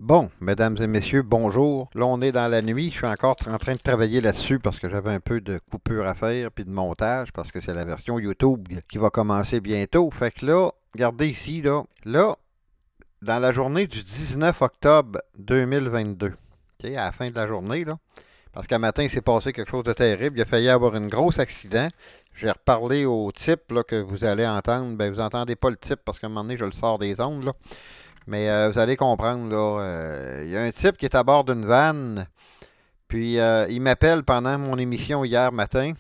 Bon, mesdames et messieurs, bonjour. Là, on est dans la nuit. Je suis encore en train de travailler là-dessus parce que j'avais un peu de coupure à faire puis de montage parce que c'est la version YouTube qui va commencer bientôt. Fait que là, regardez ici, là, dans la journée du 19 octobre 2022, OK, à la fin de la journée, là, parce qu'un matin, il s'est passé quelque chose de terrible. Il a failli avoir un gros accident. J'ai reparlé au type là, que vous allez entendre. Ben, vous n'entendez pas le type parce qu'à un moment donné, je le sors des ondes, là. Mais vous allez comprendre, là. Il y a un type qui est à bord d'une vanne. Puis il m'appelle pendant mon émission hier matin.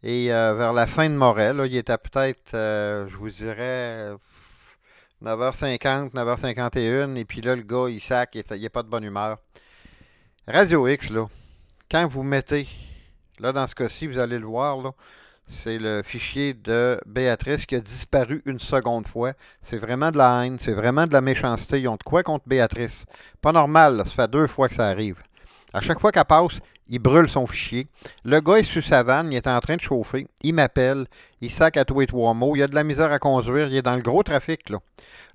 Et vers la fin de Morel, là, il était peut-être, je vous dirais, 9h50, 9h51. Et puis là, le gars, il sac, il n'est pas de bonne humeur. Radio X, là, quand vous mettez, là, dans ce cas-ci, vous allez le voir, là. C'est le fichier de Béatrice qui a disparu une seconde fois. C'est vraiment de la haine, c'est vraiment de la méchanceté. Ils ont de quoi contre Béatrice. Pas normal, là. Ça fait 2 fois que ça arrive. À chaque fois qu'elle passe, il brûle son fichier. Le gars est sur sa vanne, il est en train de chauffer. Il m'appelle, il sac à tous les 3 mots. Il a de la misère à conduire, il est dans le gros trafic, là.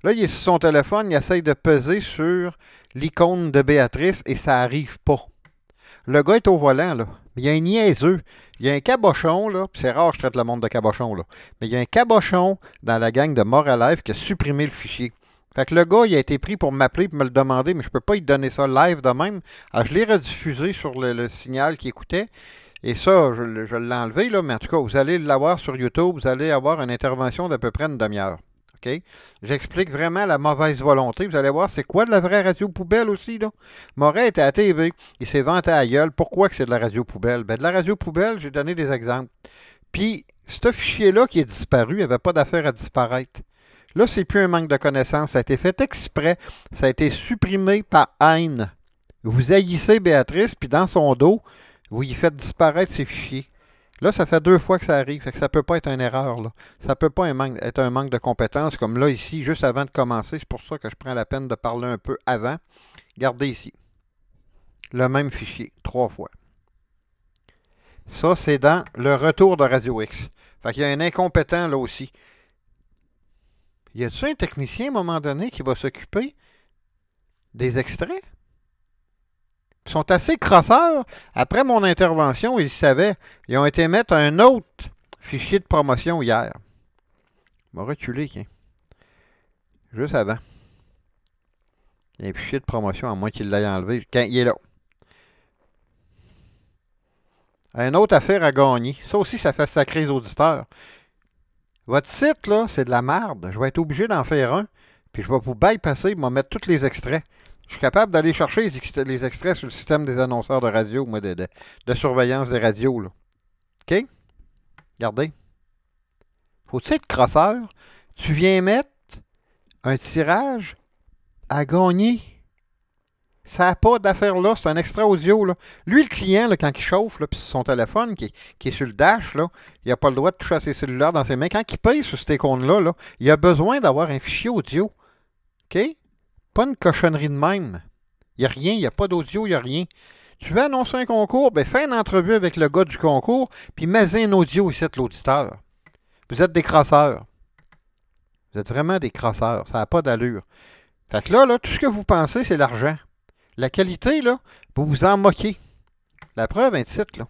Là, il est sur son téléphone, il essaye de peser sur l'icône de Béatrice et ça n'arrive pas. Le gars est au volant, là. Il y a un niaiseux. Il y a un cabochon, là. C'est rare que je traite le monde de cabochon, là. Mais il y a un cabochon dans la gang de Moralive qui a supprimé le fichier. Fait que le gars, il a été pris pour m'appeler pour me le demander, mais je peux pas lui donner ça live de même. Alors, je l'ai rediffusé sur le signal qu'il écoutait. Et ça, je l'ai enlevé, là. Mais en tout cas, vous allez l'avoir sur YouTube. Vous allez avoir une intervention d'à peu près une demi-heure. OK? J'explique vraiment la mauvaise volonté. Vous allez voir, c'est quoi de la vraie radio poubelle aussi, là? Moret était à la TV. Il s'est vanté à la gueule. Pourquoi que c'est de la radio poubelle? Ben, de la radio poubelle, j'ai donné des exemples. Puis, ce fichier-là qui est disparu, il n'y avait pas d'affaire à disparaître. Là, c'est plus un manque de connaissance. Ça a été fait exprès. Ça a été supprimé par haine. Vous haïssez Béatrice, puis dans son dos, vous y faites disparaître ses fichiers. Là, ça fait 2 fois que ça arrive. Fait que ça ne peut pas être une erreur, là. Ça ne peut pas être un manque de compétences comme là, ici, juste avant de commencer. C'est pour ça que je prends la peine de parler un peu avant. Regardez ici. Le même fichier, 3 fois. Ça, c'est dans le retour de Radio X. Fait qu'il y a un incompétent là aussi. Y a-t-il un technicien à un moment donné qui va s'occuper des extraits? Ils sont assez crosseurs. Après mon intervention, ils savaient. Ils ont été mettre un autre fichier de promotion hier. Il m'a reculé, tiens. Juste avant. Il y a un fichier de promotion, à moins qu'il l'ait enlevé. Quand il est là. Une autre affaire à gagner. Ça aussi, ça fait sacrer les auditeurs. Votre site, là, c'est de la merde. Je vais être obligé d'en faire un. Puis je vais vous bypasser, je vais mettre tous les extraits. Je suis capable d'aller chercher les extraits sur le système des annonceurs de radio, moi, de surveillance des radios, là. OK? Regardez. Faut-il être crosseur? Tu viens mettre un tirage à gagner. Ça n'a pas d'affaire là. C'est un extra audio, là. Lui, le client, là, quand il chauffe, là, puis son téléphone qui est sur le dash, là, il n'a pas le droit de toucher à ses cellulaires dans ses mains. Quand il paye sur cette icône-là, là, il a besoin d'avoir un fichier audio. OK? Pas une cochonnerie de même. Il n'y a rien, il n'y a pas d'audio, il n'y a rien. Tu veux annoncer un concours? Ben, fais une entrevue avec le gars du concours, puis mets un audio ici de l'auditeur. Vous êtes des crosseurs. Vous êtes vraiment des crosseurs. Ça n'a pas d'allure. Fait que là, tout ce que vous pensez, c'est l'argent. La qualité, là, vous vous en moquez. La preuve, un titre, là.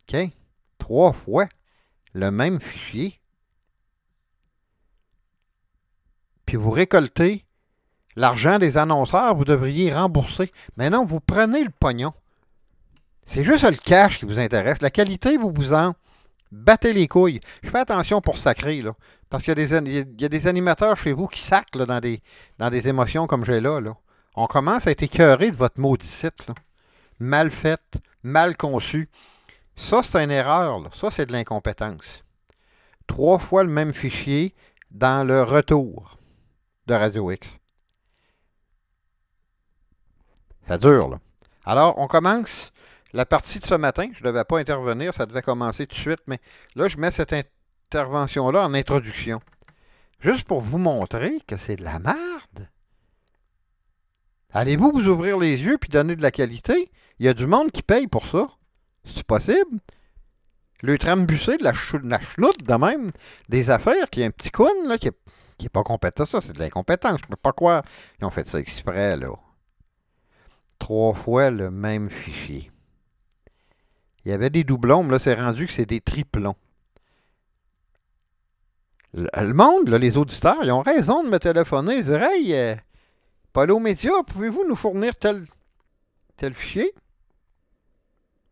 OK? 3 fois le même fichier. Puis vous récoltez l'argent des annonceurs, vous devriez rembourser. Mais non, vous prenez le pognon. C'est juste le cash qui vous intéresse. La qualité, vous vous en battez les couilles. Je fais attention pour sacrer, là. Parce qu'il y a des animateurs chez vous qui sacrent là, dans des émotions comme j'ai là. On commence à être écœuré de votre maudit site, là. Mal fait, mal conçu. Ça, c'est une erreur, là. Ça, c'est de l'incompétence. 3 fois le même fichier dans le retour de Radio X. Ça dure, là. Alors, on commence la partie de ce matin. Je ne devais pas intervenir, ça devait commencer tout de suite, mais là, je mets cette intervention-là en introduction. Juste pour vous montrer que c'est de la merde. Allez-vous vous ouvrir les yeux puis donner de la qualité? Il y a du monde qui paye pour ça. C'est possible? Le trambussé de la chenoute de même, des affaires, qui a un petit coin, là, qui est qui n'est pas compétent. Ça, c'est de l'incompétence. Je ne peux pas croire. Ils ont fait ça exprès, là. 3 fois le même fichier. Il y avait des doublons, mais là, c'est rendu que c'est des triplons. Le monde, là, les auditeurs, ils ont raison de me téléphoner. Ils disent, hey, Polo Média, pouvez-vous nous fournir tel fichier?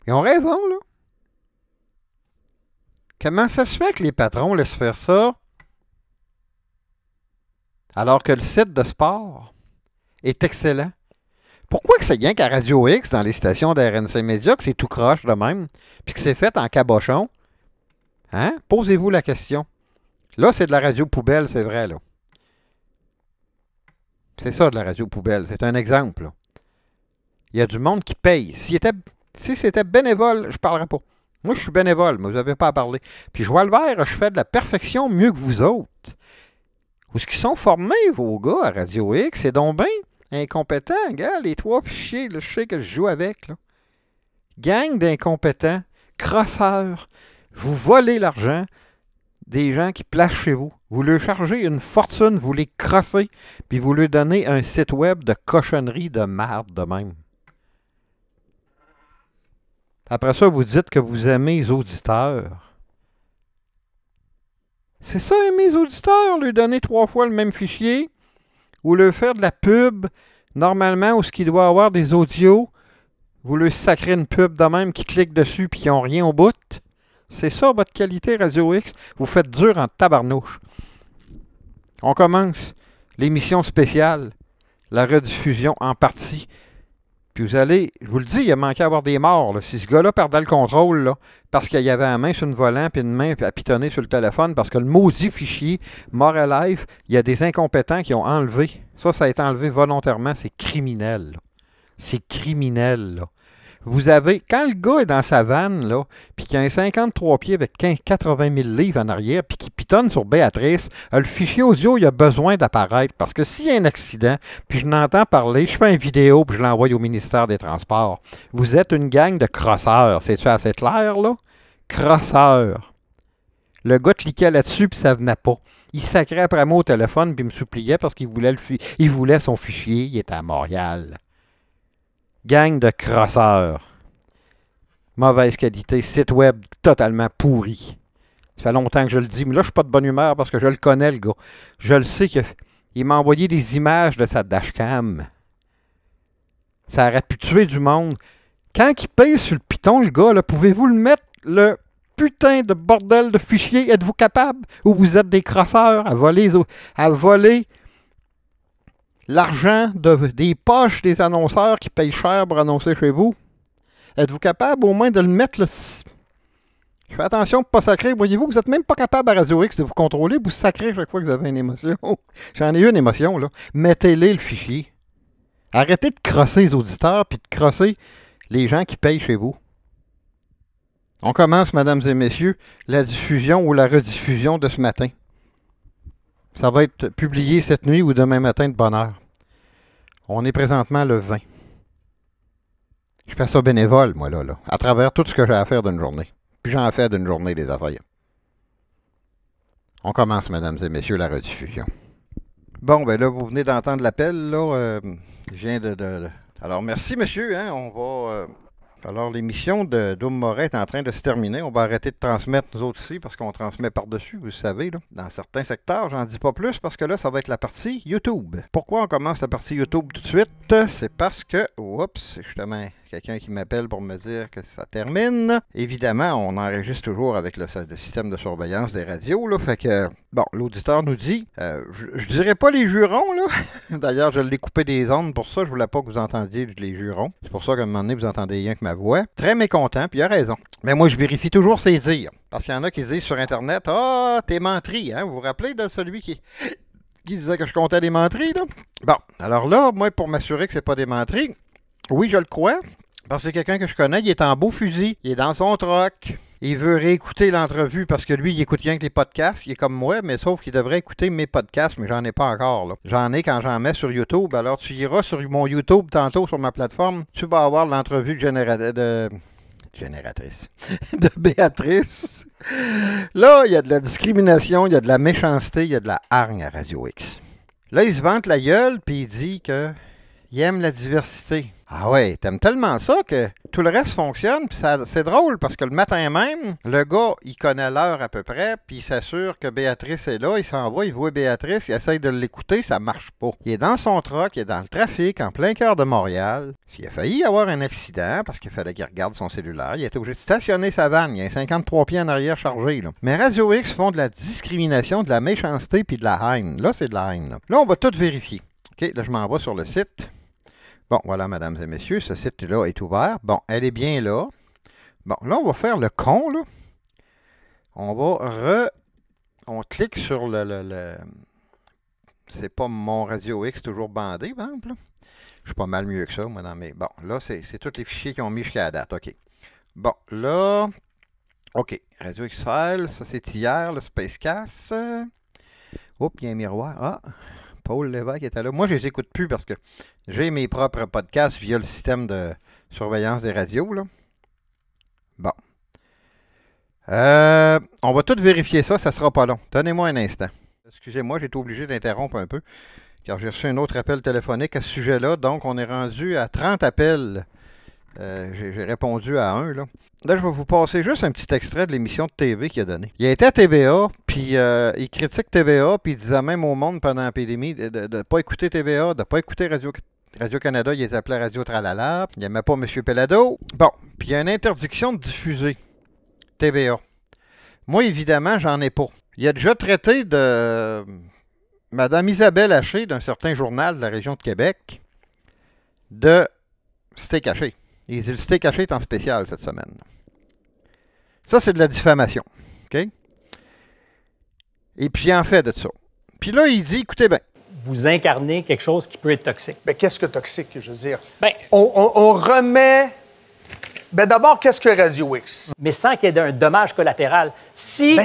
Ils ont raison, là. Comment ça se fait que les patrons laissent faire ça alors que le site de sport est excellent? Pourquoi que c'est bien qu'à Radio X, dans les stations d'RNC Média, que c'est tout croche de même, puis que c'est fait en cabochon? Hein? Posez-vous la question. Là, c'est de la radio poubelle, c'est vrai, là. C'est ça, de la radio poubelle. C'est un exemple, là. Il y a du monde qui paye. Si c'était bénévole, je ne parlerais pas. Moi, je suis bénévole, mais vous n'avez pas à parler. Puis je vois le vert, je fais de la perfection mieux que vous autres. Où est-ce qu'ils sont formés, vos gars, à Radio X? C'est donc bien incompétent, gars. Les 3 fichiers, là, je sais que je joue avec, là. Gang d'incompétents, crosseurs, vous volez l'argent des gens qui placent chez vous. Vous leur chargez une fortune, vous les crossez, puis vous leur donnez un site web de cochonnerie de marde de même. Après ça, vous dites que vous aimez les auditeurs. C'est ça, aimer les auditeurs, leur donner 3 fois le même fichier, ou leur faire de la pub, normalement, où ce qui doit avoir des audios, vous leur sacrez une pub de même qui clique dessus puis qui n'ont rien au bout. C'est ça, votre qualité Radio X. Vous faites dur en tabarnouche. On commence l'émission spéciale, la rediffusion en partie. Puis vous allez, je vous le dis, il a manqué à avoir des morts. Là. Si ce gars-là perdait le contrôle, là, parce qu'il y avait la main sur une volant, puis une main à pitonner sur le téléphone, parce que le maudit fichier More Alive, il y a des incompétents qui ont enlevé. Ça a été enlevé volontairement. C'est criminel. Là. C'est criminel, là. Vous avez, quand le gars est dans sa vanne, là, puis qu'il a un 53 pieds avec 80 000 livres en arrière, puis qu'il pitonne sur Béatrice, le fichier audio, il a besoin d'apparaître. Parce que s'il y a un accident, puis je n'entends parler, je fais une vidéo, puis je l'envoie au ministère des Transports. Vous êtes une gang de crosseurs. C'est-tu assez clair, là? Crosseurs. Le gars cliquait là-dessus, puis ça venait pas. Il sacrait après moi au téléphone, puis me suppliait parce qu'il voulait, il voulait son fichier. Il était à Montréal. Gang de crosseurs. Mauvaise qualité. Site web totalement pourri. Ça fait longtemps que je le dis, mais là, je suis pas de bonne humeur parce que je le connais, le gars. Je le sais qu'il m'a envoyé des images de sa dashcam. Ça aurait pu tuer du monde. Quand il pèse sur le piton, le gars, là, pouvez-vous le mettre, le putain de bordel de fichier? Êtes-vous capable? Ou vous êtes des crosseurs à voler l'argent des poches des annonceurs qui payent cher pour annoncer chez vous? Êtes-vous capable au moins de le mettre là? Je fais attention pour ne pas sacrer. Voyez-vous, vous n'êtes même pas capable à Radio X de vous contrôler. Vous sacrez chaque fois que vous avez une émotion. J'en ai eu une émotion, là. Mettez-les le fichier. Arrêtez de crosser les auditeurs puis de crosser les gens qui payent chez vous. On commence, mesdames et messieurs, la diffusion ou la rediffusion de ce matin. Ça va être publié cette nuit ou demain matin de bonne heure. On est présentement le 20. Je fais ça bénévole, moi, là, à travers tout ce que j'ai à faire d'une journée. Puis j'en fais d'une journée des affaires. On commence, mesdames et messieurs, la rediffusion. Bon, ben là, vous venez d'entendre l'appel, là. Je viens de... Alors, merci, monsieur. Hein, on va... Alors, l'émission de Dôme Moret est en train de se terminer. On va arrêter de transmettre, nous autres ici, parce qu'on transmet par-dessus, vous savez, là. Dans certains secteurs, j'en dis pas plus, parce que là, ça va être la partie YouTube. Pourquoi on commence la partie YouTube tout de suite? C'est parce que... Oups, justement, quelqu'un qui m'appelle pour me dire que ça termine. Évidemment, on enregistre toujours avec le système de surveillance des radios, là. Fait que, bon, l'auditeur nous dit... je dirais pas les jurons, là. D'ailleurs, je l'ai coupé des ondes pour ça. Je voulais pas que vous entendiez les jurons. C'est pour ça qu'à un moment donné, vous entendez rien que ma voix. Très mécontent, puis il a raison. Mais moi, je vérifie toujours ses dires. Parce qu'il y en a qui disent sur Internet, « Ah, t'es menterie, hein? » Vous vous rappelez de celui qui disait que je comptais des menteries, là? Bon, alors là, moi, pour m'assurer que c'est pas des menteries, oui, je le crois. Parce que c'est quelqu'un que je connais, il est en beau fusil, il est dans son troc. Il veut réécouter l'entrevue parce que lui, il écoute rien que les podcasts. Il est comme moi, mais sauf qu'il devrait écouter mes podcasts, mais j'en ai pas encore, là. J'en ai quand j'en mets sur YouTube. Alors, tu iras sur mon YouTube tantôt, sur ma plateforme. Tu vas avoir l'entrevue génératrice, de Béatrice. Là, il y a de la discrimination, il y a de la méchanceté, il y a de la hargne à Radio X. Là, il se vante la gueule, puis il dit qu'il aime la diversité. Ah ouais, t'aimes tellement ça que tout le reste fonctionne, puis c'est drôle, parce que le matin même, le gars, il connaît l'heure à peu près, puis il s'assure que Béatrice est là, il s'en va, il voit Béatrice, il essaye de l'écouter, ça marche pas. Il est dans son truck, il est dans le trafic, en plein cœur de Montréal. Il a failli avoir un accident, parce qu'il fallait qu'il regarde son cellulaire, il était obligé de stationner sa vanne, il y a 53 pieds en arrière chargé, là. Mais Radio X font de la discrimination, de la méchanceté, puis de la haine. Là, c'est de la haine, là. Là, on va tout vérifier. OK, là, je m'en vais sur le site. Bon, voilà, mesdames et messieurs, ce site-là est ouvert. Bon, elle est bien là. Bon, là, on va faire le con, là. On clique sur le... C'est pas mon Radio X toujours bandé, par exemple, là. Je suis pas mal mieux que ça, moi, dans mes... Bon, là, c'est tous les fichiers qu'ils ont mis jusqu'à la date. OK. Bon, là... OK. Radio X File, ça, c'est hier, le Spacecast. Oups, il y a un miroir. Ah! Paul Lévesque était là. Moi, je les écoute plus parce que j'ai mes propres podcasts via le système de surveillance des radios, là. Bon. On va tout vérifier ça sera pas long. Donnez-moi un instant. Excusez-moi, j'ai été obligé d'interrompre un peu, car j'ai reçu un autre appel téléphonique à ce sujet-là. Donc, on est rendu à 30 appels. J'ai répondu à un, là. Là, je vais vous passer juste un petit extrait de l'émission de TV qu'il a donné. Il a été à TVA, puis il critique TVA, puis il disait même au monde pendant la pandémie de ne pas écouter TVA, de ne pas écouter Radio-Canada. Il les appelait Radio Tralala. Il n'aimait pas M. Pelado. Bon, puis il y a une interdiction de diffuser TVA. Moi, évidemment, j'en ai pas. Il a déjà traité de Mme Isabelle Haché, d'un certain journal de la région de Québec, de steak haché. Il dit le steak haché est en spécial cette semaine. Ça, c'est de la diffamation. OK? Et puis, il en fait de ça. Puis là, il dit, écoutez bien. Vous incarnez quelque chose qui peut être toxique. Mais qu'est-ce que toxique, je veux dire? Ben, on remet... Ben d'abord, qu'est-ce que Radio X? Mais sans qu'il y ait un dommage collatéral. C'est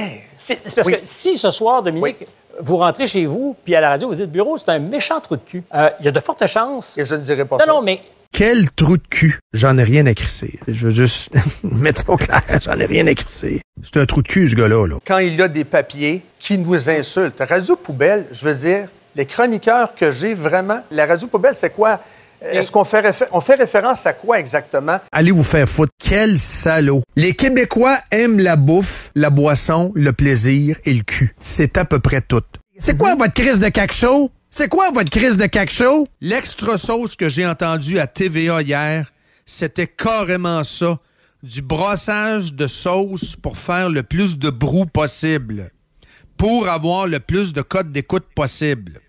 parce que si ce soir, Dominique, vous rentrez chez vous, puis à la radio, vous dites, bureau, c'est un méchant trou de cul. Il y a de fortes chances... Et je ne dirais pas ça. Non, mais... Quel trou de cul. J'en ai rien à crisser. Je veux juste mettre ça au clair. J'en ai rien à crisser. C'est un trou de cul, ce gars-là, là. Quand il y a des papiers qui nous insultent, Radio Poubelle, je veux dire, les chroniqueurs que j'ai vraiment... La Radio Poubelle, c'est quoi? Est-ce qu'on fait, on fait référence à quoi exactement? Allez vous faire foutre. Quel salaud. Les Québécois aiment la bouffe, la boisson, le plaisir et le cul. C'est à peu près tout. C'est quoi votre crise de cac chaud? C'est quoi votre crise de cac chaud? L'extra sauce que j'ai entendu à TVA hier, c'était carrément ça. Du brassage de sauce pour faire le plus de brou possible. Pour avoir le plus de codes d'écoute possible.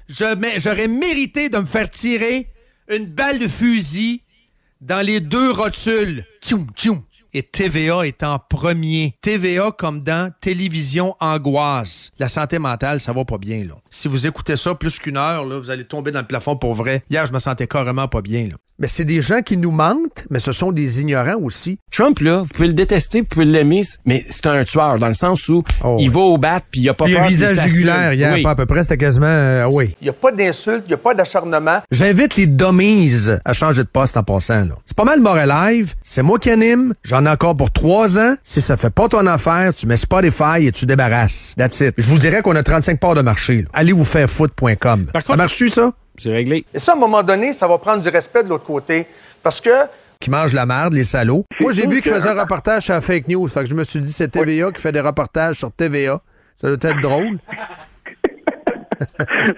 J'aurais mérité de me faire tirer une balle de fusil dans les deux rotules. Tchoum, tchoum. Et TVA est en premier. TVA comme dans Télévision Angoisse. La santé mentale, ça va pas bien, là. Si vous écoutez ça plus qu'une heure, là, vous allez tomber dans le plafond pour vrai. Hier, je me sentais carrément pas bien, là. Mais c'est des gens qui nous mentent, mais ce sont des ignorants aussi. Trump, là, vous pouvez le détester, vous pouvez l'aimer, mais c'est un tueur, dans le sens où il va au bat, puis il a pas peur. Il a un visage jugulaire hier, oui. Pas à peu près, c'était quasiment... oui. Il n'y a pas d'insulte, il n'y a pas d'acharnement. J'invite les dummies à changer de poste en passant, là. C'est pas mal Montréal Live, c'est moi qui anime, j'en ai encore pour 3 ans. Si ça fait pas ton affaire, tu mets Spotify et tu débarrasses. That's it. Je vous dirais qu'on a 35 parts de marché, là. Allez vous faire foutre.com. Ça marche-tu, ça? C'est réglé. Et ça, à un moment donné, ça va prendre du respect de l'autre côté. Parce que... Qui mangent la merde, les salauds. Moi, j'ai vu qu'ils faisaient un reportage sur la fake news. Fait que je me suis dit, c'est TVA qui fait des reportages sur TVA. Ça doit être drôle.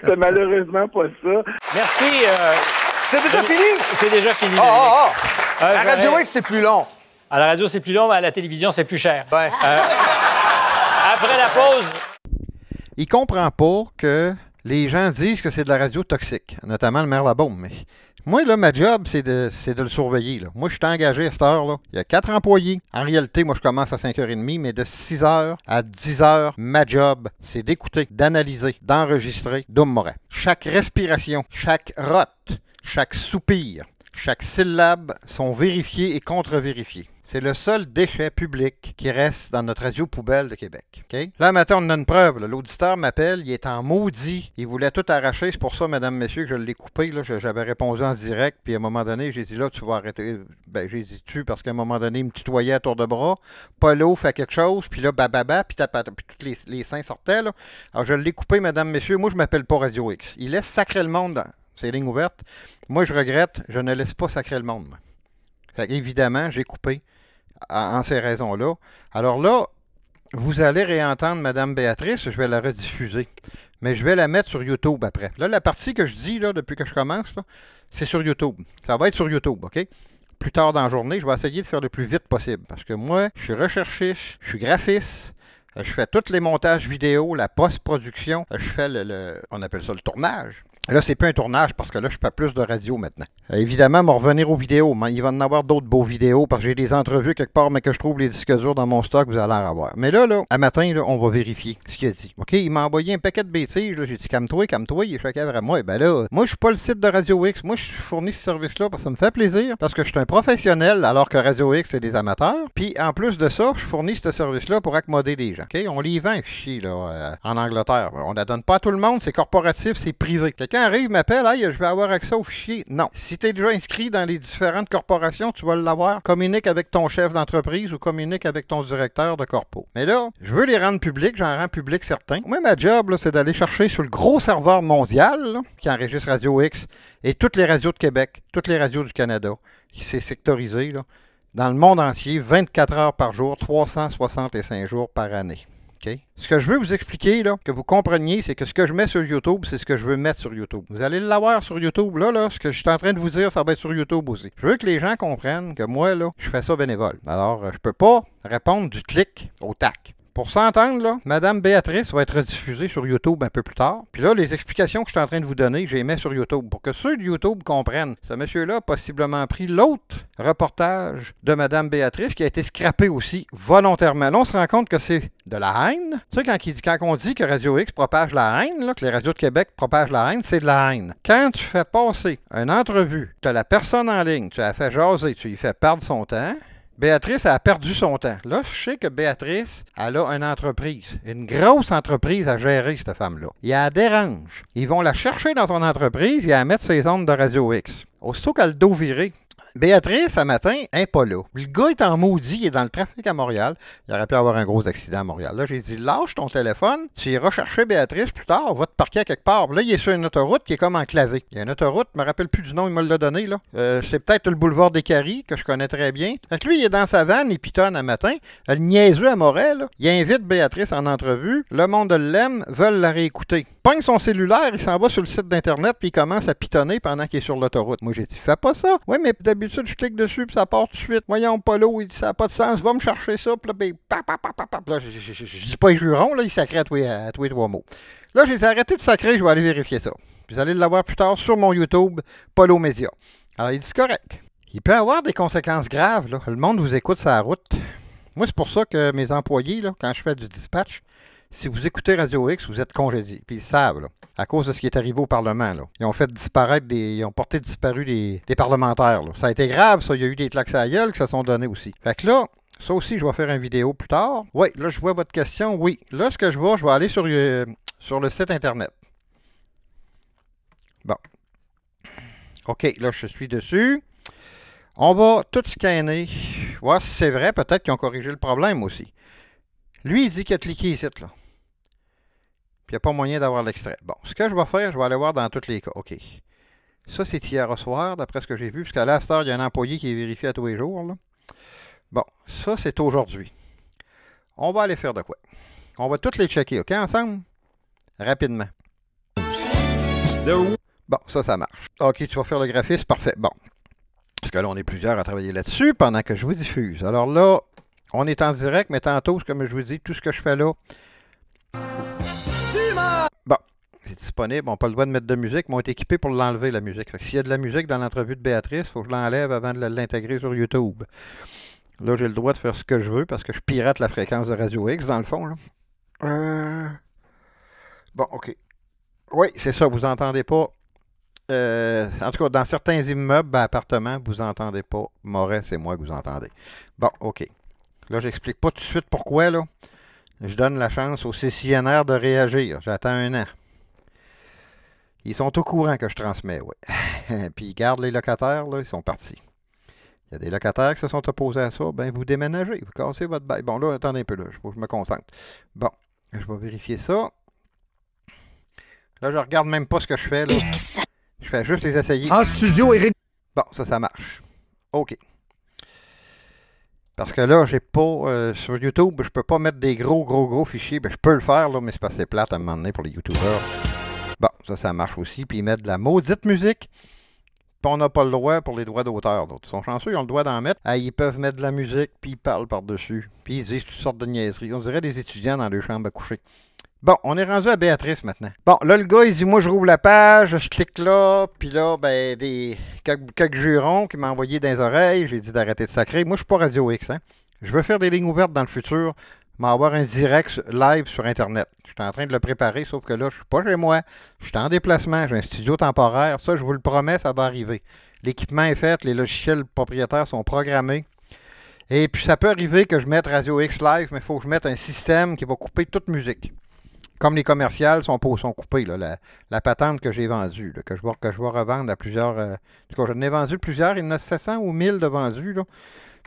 C'est malheureusement pas ça. Merci. C'est déjà fini? C'est déjà fini. La Radio X, c'est plus long. À la radio, c'est plus long, mais à la télévision, c'est plus cher. Ouais. Après la pause... Il comprend pas que les gens disent que c'est de la radio toxique, notamment le maire Labaume. Mais moi, là, ma job, c'est de le surveiller, là. Moi, je suis engagé à cette heure-là. Il y a 4 employés. En réalité, moi, je commence à 5h30, mais de 6h à 10h, ma job, c'est d'écouter, d'analyser, d'enregistrer Dom Morin. Chaque respiration, chaque rote, chaque soupir, chaque syllabe sont vérifiées et contre-vérifiées. C'est le seul déchet public qui reste dans notre radio poubelle de Québec. Okay? Là, maintenant, on a une preuve. L'auditeur m'appelle, il est en maudit. Il voulait tout arracher. C'est pour ça, mesdames, messieurs, que je l'ai coupé. J'avais répondu en direct. Puis à un moment donné, j'ai dit là, tu vas arrêter. Ben, j'ai dit tu parce qu'à un moment donné, il me tutoyait à tour de bras. Polo fait quelque chose. Puis là, bababa. Puis tous les seins sortaient. Là. Alors, je l'ai coupé, mesdames, messieurs. Moi, je m'appelle pas Radio X. Il laisse sacrer le monde dans ses lignes ouvertes. Moi, je regrette. Je ne laisse pas sacrer le monde. Moi. Fait qu'évidemment, j'ai coupé. En ces raisons-là. Alors là, vous allez réentendre Mme Béatrice, je vais la rediffuser. Mais je vais la mettre sur YouTube après. Là, la partie que je dis, là, depuis que je commence, c'est sur YouTube. Ça va être sur YouTube, OK? Plus tard dans la journée, je vais essayer de faire le plus vite possible. Parce que moi, je suis recherchiste, je suis graphiste, je fais tous les montages vidéo, la post-production, je fais on appelle ça le tournage. Là, c'est plus un tournage parce que là, je fais plus de radio maintenant. Évidemment, on va revenir aux vidéos. Mais il va y en avoir d'autres beaux vidéos parce que j'ai des entrevues quelque part, mais que je trouve les disques durs dans mon stock, vous allez en avoir. Mais là, à matin, là, on va vérifier ce qu'il a dit. OK, il m'a envoyé un paquet de bêtises. J'ai dit, calme-toi, il est choqué à moi. Ben là, moi, je suis pas le site de Radio X. Moi, je fournis ce service-là parce que ça me fait plaisir. Parce que je suis un professionnel alors que Radio X, c'est des amateurs. Puis, en plus de ça, je fournis ce service-là pour accommoder les gens. OK, on les vend, fichiers, là, en Angleterre. On ne la donne pas à tout le monde. C'est corporatif, c'est privé. Quelqu'un arrive, m'appelle, hey, je vais avoir accès aux fichiers. Non. Si tu es déjà inscrit dans les différentes corporations, tu vas l'avoir. Communique avec ton chef d'entreprise ou communique avec ton directeur de corpo. Mais là, je veux les rendre publics, j'en rends public certains. Moi, ma job, c'est d'aller chercher sur le gros serveur mondial là, qui enregistre Radio X et toutes les radios de Québec, toutes les radios du Canada. C'est sectorisé, là, dans le monde entier, 24 heures par jour, 365 jours par année. Okay. Ce que je veux vous expliquer, là, que vous compreniez, c'est que ce que je mets sur YouTube, c'est ce que je veux mettre sur YouTube. Vous allez l'avoir sur YouTube. Là, ce que je suis en train de vous dire, ça va être sur YouTube aussi. Je veux que les gens comprennent que moi, là, je fais ça bénévole. Alors, je peux pas répondre du clic au tac. Pour s'entendre, là, Mme Béatrice va être rediffusée sur YouTube un peu plus tard. Puis là, les explications que je suis en train de vous donner, je les mets sur YouTube pour que ceux de YouTube comprennent. Ce monsieur-là a possiblement pris l'autre reportage de Mme Béatrice qui a été scrappé aussi volontairement. Là, on se rend compte que c'est de la haine. Tu sais, quand on dit que Radio X propage la haine, là, que les radios de Québec propagent la haine, c'est de la haine. Quand tu fais passer une entrevue, tu as la personne en ligne, tu la fais jaser, tu lui fais perdre son temps, Béatrice a perdu son temps. Là, je sais que Béatrice, elle a une entreprise, une grosse entreprise à gérer, cette femme-là. Il la dérange. Ils vont la chercher dans son entreprise et la mettre ses ondes de Radio X. Aussitôt qu'elle a le dos viré, Béatrice, ce matin, n'est pas là. Le gars est en maudit, il est dans le trafic à Montréal. Il aurait pu avoir un gros accident à Montréal. Là, j'ai dit, lâche ton téléphone, tu iras chercher Béatrice plus tard, va te parquer à quelque part. Là, il est sur une autoroute qui est comme enclavée. Il y a une autoroute, je me rappelle plus du nom, il me l'a donné, là. C'est peut-être le boulevard des Caries, que je connais très bien. Fait que lui, il est dans sa vanne, il pitonne un matin. Elle niaiseux à Morel, là. Il invite Béatrice en entrevue. Le monde l'aime, veulent la réécouter. Pogne son cellulaire, il s'en va sur le site d'Internet, puis il commence à pitonner pendant qu'il est sur l'autoroute. Moi, j'ai dit, fais pas ça. Oui, mais d'habitude, je clique dessus, puis ça part tout de suite. Voyons, Polo, il dit, ça n'a pas de sens, va me chercher ça, puis là, ben, là, je dis pas les jurons, là, il sacrait à tous les 3 mots. Là, j'ai arrêté de sacrer, je vais aller vérifier ça. Puis vous allez l'avoir plus tard sur mon YouTube, Polo Média. Alors, il dit, c'est correct. Il peut avoir des conséquences graves, là. Le monde vous écoute sur la route. Moi, c'est pour ça que mes employés, là, quand je fais du dispatch, si vous écoutez Radio X, vous êtes congédiés. Puis ils savent, là, à cause de ce qui est arrivé au Parlement. Là. Ils ont fait disparaître ils ont porté disparu des parlementaires. Là. Ça a été grave, ça. Il y a eu des claques à la gueule qui se sont donnés aussi. Fait que là, ça aussi, je vais faire une vidéo plus tard. Oui, là, je vois votre question. Oui. Là, ce que je vais aller sur le site Internet. Bon. OK, là, je suis dessus. On va tout scanner. Voir si c'est vrai. Peut-être qu'ils ont corrigé le problème aussi. Lui, il dit qu'il a cliqué ici, là. Puis il n'y a pas moyen d'avoir l'extrait. Bon, ce que je vais faire, je vais aller voir dans tous les cas. OK. Ça, c'est hier au soir, d'après ce que j'ai vu. Parce qu'à la cette heure, il y a un employé qui est vérifié à tous les jours. Là. Bon, ça, c'est aujourd'hui. On va aller faire de quoi? On va tous les checker, OK, ensemble? Rapidement. Bon, ça marche. OK, tu vas faire le graphisme, parfait. Bon. Parce que là, on est plusieurs à travailler là-dessus pendant que je vous diffuse. Alors là, on est en direct, mais tantôt, comme je vous dis, tout ce que je fais là... Bon, c'est disponible. On n'a pas le droit de mettre de musique, mais on est équipé pour l'enlever, la musique. Fait que s'il y a de la musique dans l'entrevue de Béatrice, il faut que je l'enlève avant de l'intégrer sur YouTube. Là, j'ai le droit de faire ce que je veux parce que je pirate la fréquence de Radio X, dans le fond. Là. Bon, OK. Oui, c'est ça, vous n'entendez pas en tout cas, dans certains immeubles, appartements, vous n'entendez pas. Moret, c'est moi que vous entendez. Bon, OK. Là, j'explique pas tout de suite pourquoi, là. Je donne la chance aux CCNR de réagir. J'attends 1 an. Ils sont au courant que je transmets, oui. Puis ils gardent les locataires, là, ils sont partis. Il y a des locataires qui se sont opposés à ça. Ben, vous déménagez, vous cassez votre bail. Bon, là, attendez un peu, là. Faut que je me concentre. Bon, je vais vérifier ça. Là, je regarde même pas ce que je fais, là. Je fais juste les essayer. En studio, Éric. Bon, ça marche. OK. Parce que là, j'ai pas... sur YouTube, je peux pas mettre des gros fichiers. Ben, je peux le faire, là, mais c'est pas assez plate à un moment donné pour les YouTubeurs. Bon, ça marche aussi. Puis ils mettent de la maudite musique. Puis on n'a pas le droit pour les droits d'auteur. Ils sont chanceux, ils ont le droit d'en mettre. Ah, ils peuvent mettre de la musique, puis ils parlent par-dessus. Puis ils disent toutes sortes de niaiseries. On dirait des étudiants dans leur chambre à coucher. Bon, on est rendu à Béatrice maintenant. Bon, là, le gars, il dit, moi, je rouvre la page, je clique là, puis là, ben, quelques jurons qui m'ont envoyé dans les oreilles. J'ai dit d'arrêter de sacrer. Moi, je suis pas Radio X, hein. Je veux faire des lignes ouvertes dans le futur, m'avoir un direct live sur Internet. Je suis en train de le préparer, sauf que là, je suis pas chez moi. Je suis en déplacement, j'ai un studio temporaire. Ça, je vous le promets, ça va arriver. L'équipement est fait, les logiciels propriétaires sont programmés. Et puis, ça peut arriver que je mette Radio X live, mais il faut que je mette un système qui va couper toute musique. Comme les commerciales sont coupés, là, la patente que j'ai vendue, là, que je vais revendre à plusieurs... en tout cas, j'en ai vendu plusieurs, il y en a 700 ou 1000 de vendus, là.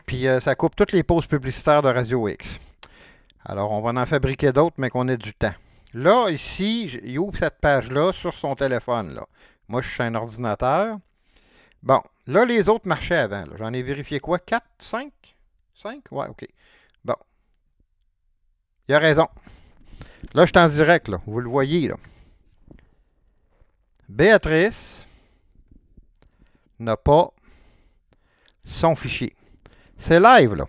Puis ça coupe toutes les pauses publicitaires de Radio X. Alors, on va en fabriquer d'autres, mais qu'on ait du temps. Là, ici, il ouvre cette page-là sur son téléphone, là. Moi, je suis sur un ordinateur. Bon, là, les autres marchaient avant. J'en ai vérifié quoi? 4? 5? 5? Ouais, OK. Bon. Il a raison. Là, je suis en direct, là. Vous le voyez, là. Béatrice n'a pas son fichier. C'est live, là.